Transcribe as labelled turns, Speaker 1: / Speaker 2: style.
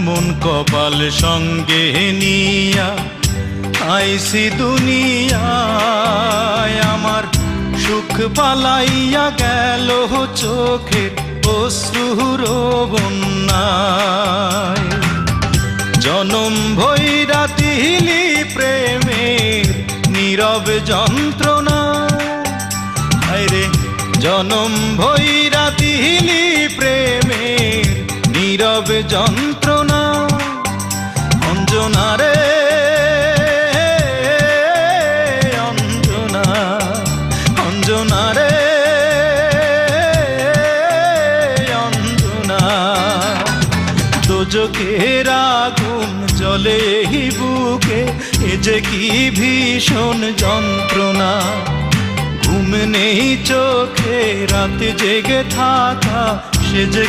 Speaker 1: এমন কপাল সঙ্গে নিয়া আইসি দুনিয়ায়, আমার সুখ পালাইয়া গেল চোখের অশ্রুর বন্যায়। জনম ভৈরা তিলি প্রেমের নীরব যন্ত্রণা, আরে জনম ভৈরা তিলি প্রেমের নীরব যন্ত্রণা। অঞ্জনা রে অঞ্জনা, অঞ্জনা রে অঞ্জনা, দোজখের আগুন জ্বলে এই বুকে, এ যে কি ভীষণ যন্ত্রণা। ঘুম নেই চোখে, রাতে জেগে থাকা সে যে